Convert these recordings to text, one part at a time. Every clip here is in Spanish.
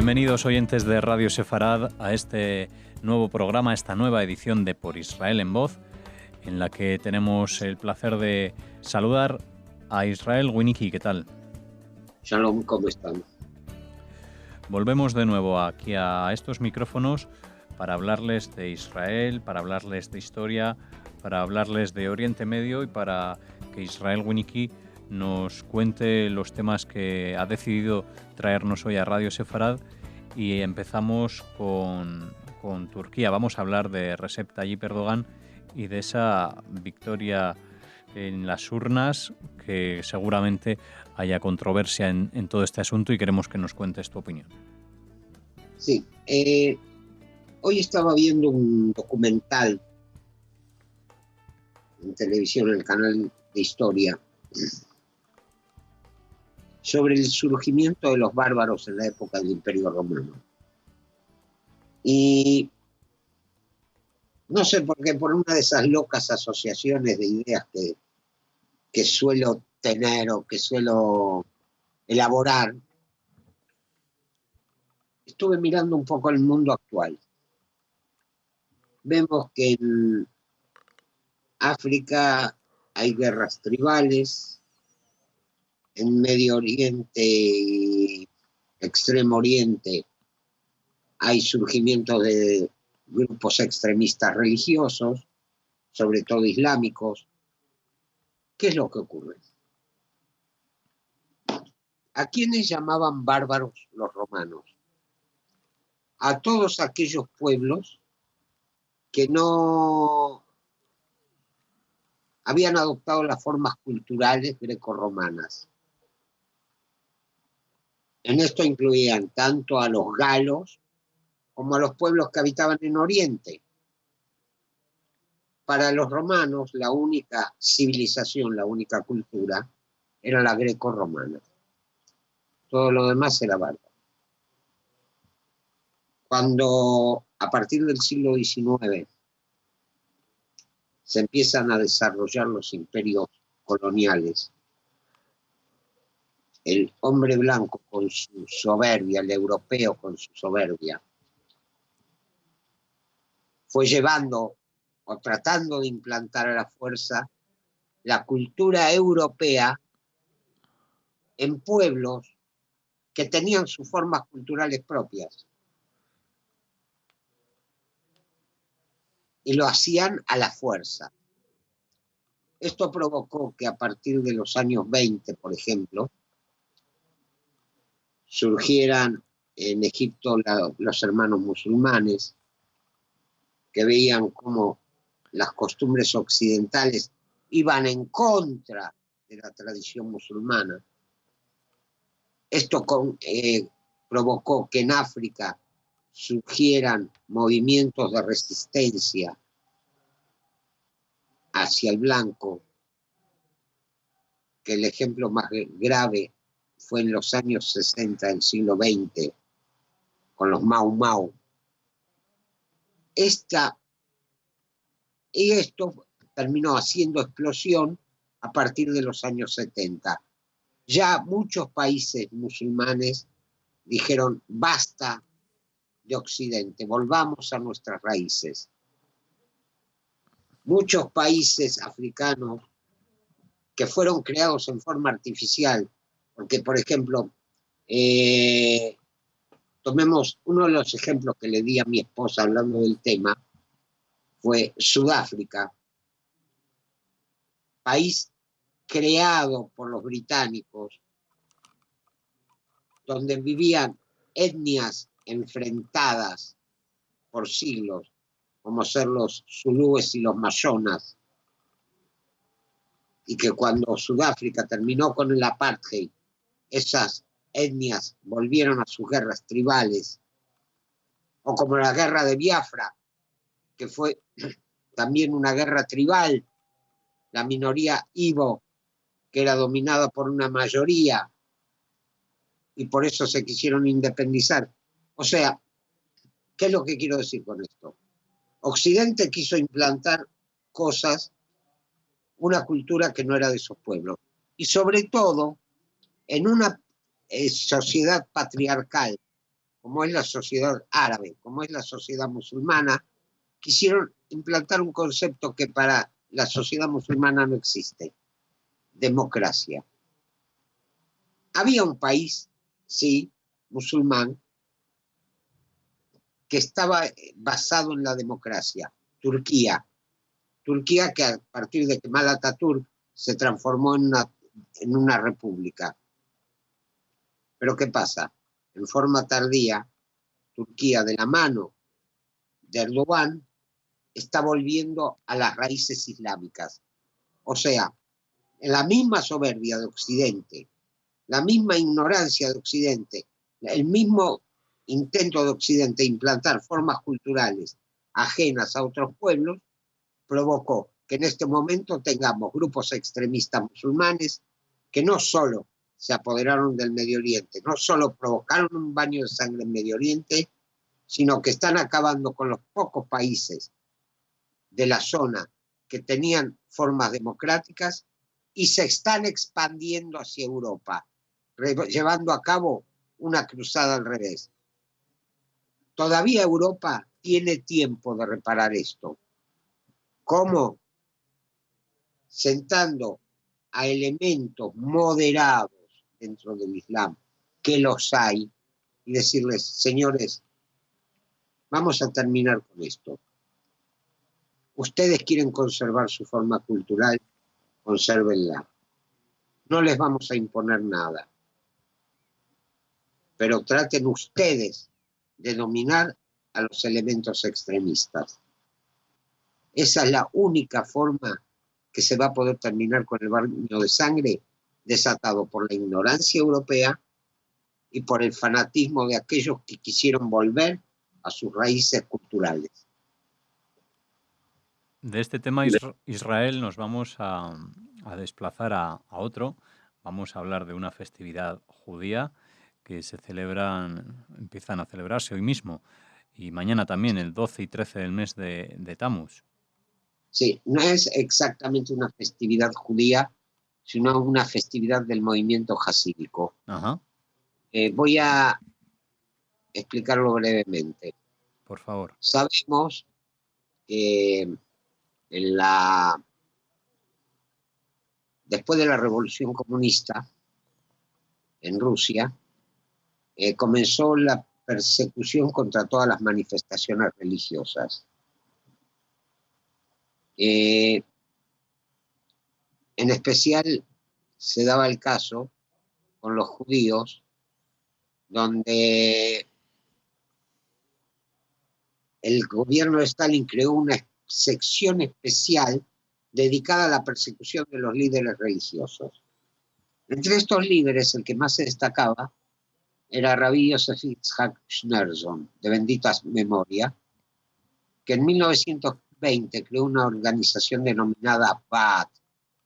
Bienvenidos oyentes de Radio Sefarad a este nuevo programa, esta nueva edición de Por Israel en Voz, en la que tenemos el placer de saludar a Israel Winicky. ¿Qué tal? Shalom, ¿cómo están? Volvemos de nuevo aquí a estos micrófonos para hablarles de Israel, para hablarles de historia, para hablarles de Oriente Medio y para que Israel Winicky nos cuente los temas que ha decidido traernos hoy a Radio Sefarad. Y empezamos con Turquía. Vamos a hablar de Recep Tayyip Erdogan y de esa victoria en las urnas, que seguramente haya controversia en todo este asunto, y queremos que nos cuentes tu opinión. Sí, hoy estaba viendo un documental en televisión, en el canal de Historia, sobre el surgimiento de los bárbaros en la época del Imperio Romano. Y no sé por qué, por una de esas locas asociaciones de ideas que suelo tener o que suelo elaborar, estuve mirando un poco el mundo actual. Vemos que en África hay guerras tribales, en Medio Oriente y Extremo Oriente hay surgimiento de grupos extremistas religiosos, sobre todo islámicos. ¿Qué es lo que ocurre? ¿A quiénes llamaban bárbaros los romanos? A todos aquellos pueblos que no habían adoptado las formas culturales grecorromanas. En esto incluían tanto a los galos como a los pueblos que habitaban en Oriente. Para los romanos, la única civilización, la única cultura, era la greco-romana. Todo lo demás era bárbaro. Cuando, a partir del siglo XIX, se empiezan a desarrollar los imperios coloniales, el hombre blanco con su soberbia, el europeo con su soberbia, fue llevando o tratando de implantar a la fuerza la cultura europea en pueblos que tenían sus formas culturales propias. Y lo hacían a la fuerza. Esto provocó que a partir de los años 20, por ejemplo, surgieran en Egipto los hermanos musulmanes, que veían cómo las costumbres occidentales iban en contra de la tradición musulmana. Esto provocó que en África surgieran movimientos de resistencia hacia el blanco, que el ejemplo más grave fue en los años 60 del siglo XX, con los Mau Mau. Y esto terminó haciendo explosión a partir de los años 70. Ya muchos países musulmanes dijeron basta de Occidente, volvamos a nuestras raíces. Muchos países africanos que fueron creados en forma artificial, porque por ejemplo, tomemos uno de los ejemplos que le di a mi esposa hablando del tema, fue Sudáfrica, país creado por los británicos, donde vivían etnias enfrentadas por siglos, como ser los zulúes y los mayonas, y que cuando Sudáfrica terminó con el apartheid, esas etnias volvieron a sus guerras tribales, o como la guerra de Biafra, que fue también una guerra tribal, la minoría Ibo, que era dominada por una mayoría, y por eso se quisieron independizar. O sea, ¿qué es lo que quiero decir con esto? Occidente quiso implantar cosas, una cultura que no era de esos pueblos, y sobre todo en una sociedad patriarcal como es la sociedad árabe, como es la sociedad musulmana, quisieron implantar un concepto que para la sociedad musulmana no existe: democracia. Había un país, sí, musulmán, que estaba basado en la democracia, Turquía. Turquía, que a partir de Kemal Atatürk se transformó en una república. Pero ¿qué pasa? En forma tardía, Turquía, de la mano de Erdogan, está volviendo a las raíces islámicas. O sea, en la misma soberbia de Occidente, la misma ignorancia de Occidente, el mismo intento de Occidente de implantar formas culturales ajenas a otros pueblos, provocó que en este momento tengamos grupos extremistas musulmanes que no solo se apoderaron del Medio Oriente, no solo provocaron un baño de sangre en Medio Oriente, sino que están acabando con los pocos países de la zona que tenían formas democráticas y se están expandiendo hacia Europa, llevando a cabo una cruzada al revés. Todavía Europa tiene tiempo de reparar esto. ¿Cómo? Sentando a elementos moderados dentro del Islam, que los hay, y decirles: señores, vamos a terminar con esto. Ustedes quieren conservar su forma cultural, consérvenla. No les vamos a imponer nada. Pero traten ustedes de dominar a los elementos extremistas. Esa es la única forma que se va a poder terminar con el baño de sangre desatado por la ignorancia europea y por el fanatismo de aquellos que quisieron volver a sus raíces culturales. De este tema Israel nos vamos a desplazar a otro. Vamos a hablar de una festividad judía que empiezan a celebrarse hoy mismo y mañana también, el 12 y 13 del mes de Tamuz. Sí, no es exactamente una festividad judía, sino una festividad del movimiento jasídico. Ajá. Voy a explicarlo brevemente. Por favor. Sabemos que después de la Revolución Comunista en Rusia, comenzó la persecución contra todas las manifestaciones religiosas. En especial se daba el caso con los judíos, donde el gobierno de Stalin creó una sección especial dedicada a la persecución de los líderes religiosos. Entre estos líderes, el que más se destacaba era Rabbi Yosef Yitzhak Schneerson, de bendita memoria, que en 1920 creó una organización denominada BAAT,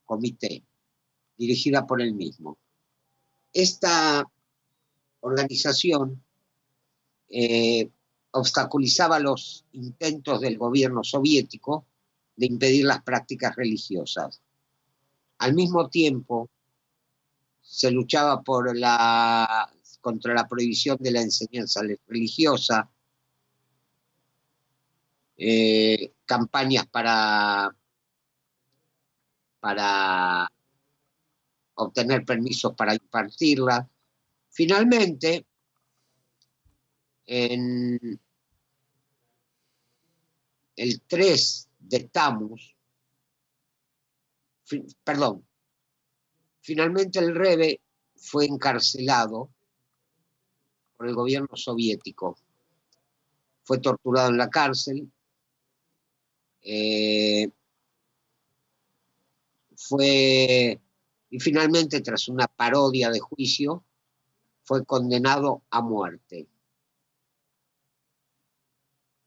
Comité, dirigida por él mismo. Esta organización obstaculizaba los intentos del gobierno soviético de impedir las prácticas religiosas. Al mismo tiempo, se luchaba contra la prohibición de la enseñanza religiosa, campañas para obtener permisos para impartirla. Finalmente, en el 3 de Tamuz, finalmente el Rebbe fue encarcelado por el gobierno soviético. Fue torturado en la cárcel. Y finalmente, tras una parodia de juicio, fue condenado a muerte.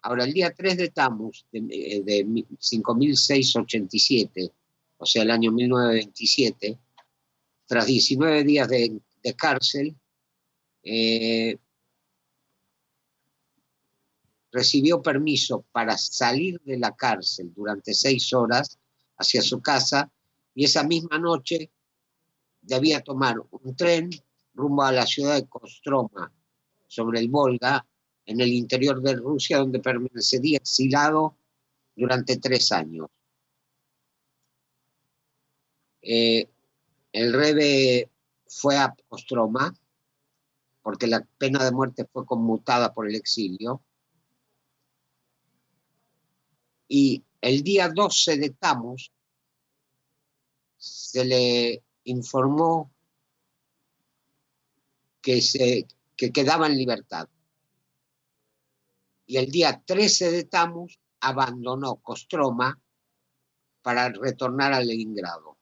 Ahora, el día 3 de Tamuz de 5687, o sea, el año 1927, tras 19 días de cárcel, recibió permiso para salir de la cárcel durante 6 horas hacia su casa, y esa misma noche debía tomar un tren rumbo a la ciudad de Kostroma, sobre el Volga, en el interior de Rusia, donde permanecería exilado durante 3 años. El Rebbe fue a Kostroma, porque la pena de muerte fue conmutada por el exilio, y el día 12 de Tammuz se le informó que quedaba en libertad. Y el día 13 de Tammuz abandonó Kostroma para retornar a Leningrado.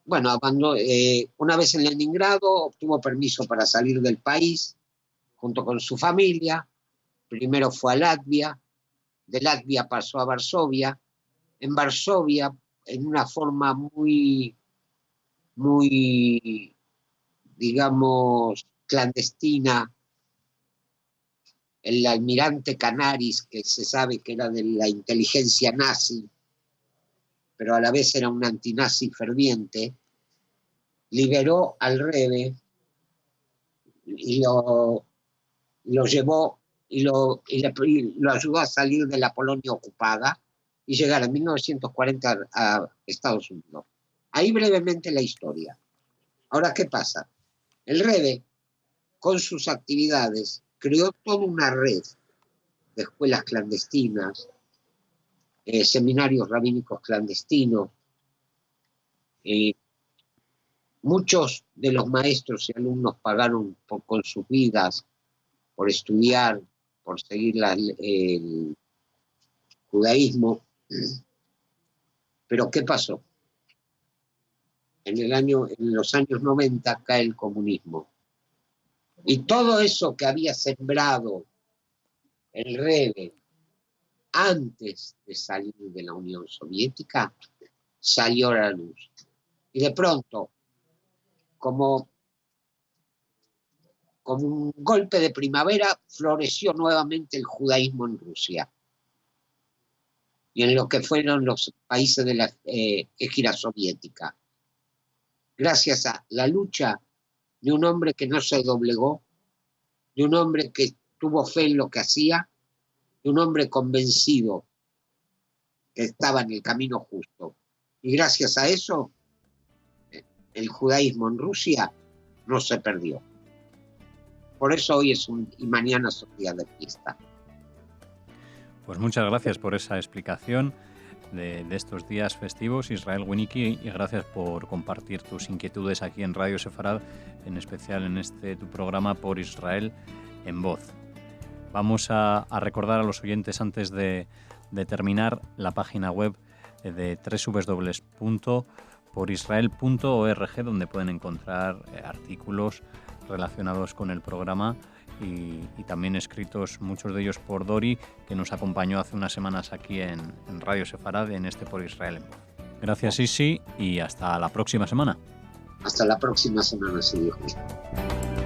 Una vez en Leningrado obtuvo permiso para salir del país junto con su familia. Primero fue a Latvia, de Latvia pasó a Varsovia. En Varsovia, en una forma muy, digamos, clandestina, el almirante Canaris, que se sabe que era de la inteligencia nazi, pero a la vez era un antinazi ferviente, liberó al Rebbe y lo llevó y lo ayudó a salir de la Polonia ocupada y llegar en 1940 a Estados Unidos. Ahí brevemente la historia. Ahora, ¿qué pasa? El Rebbe, con sus actividades, creó toda una red de escuelas clandestinas, seminarios rabínicos clandestinos. Muchos de los maestros y alumnos pagaron con sus vidas por estudiar, por seguir el judaísmo. Pero ¿qué pasó? En los años 90 cae el comunismo. Y todo eso que había sembrado el Rebbe antes de salir de la Unión Soviética, salió a la luz. Y de pronto, como un golpe de primavera, floreció nuevamente el judaísmo en Rusia y en lo que fueron los países de la égida soviética. Gracias a la lucha de un hombre que no se doblegó, de un hombre que tuvo fe en lo que hacía, de un hombre convencido que estaba en el camino justo. Y gracias a eso, el judaísmo en Rusia no se perdió. Por eso hoy y mañana es un día de fiesta. Pues muchas gracias por esa explicación de estos días festivos, Israel Winnicki, y gracias por compartir tus inquietudes aquí en Radio Sefarad, en especial en tu programa Por Israel en Voz. Vamos a recordar a los oyentes, antes de terminar, la página web de www.porisrael.org, donde pueden encontrar artículos relacionados con el programa y también escritos, muchos de ellos por Dori, que nos acompañó hace unas semanas aquí en Radio Sefarad, en Por Israel en Voz. Gracias, Isi, y hasta la próxima semana. Hasta la próxima semana, si Dios quiere.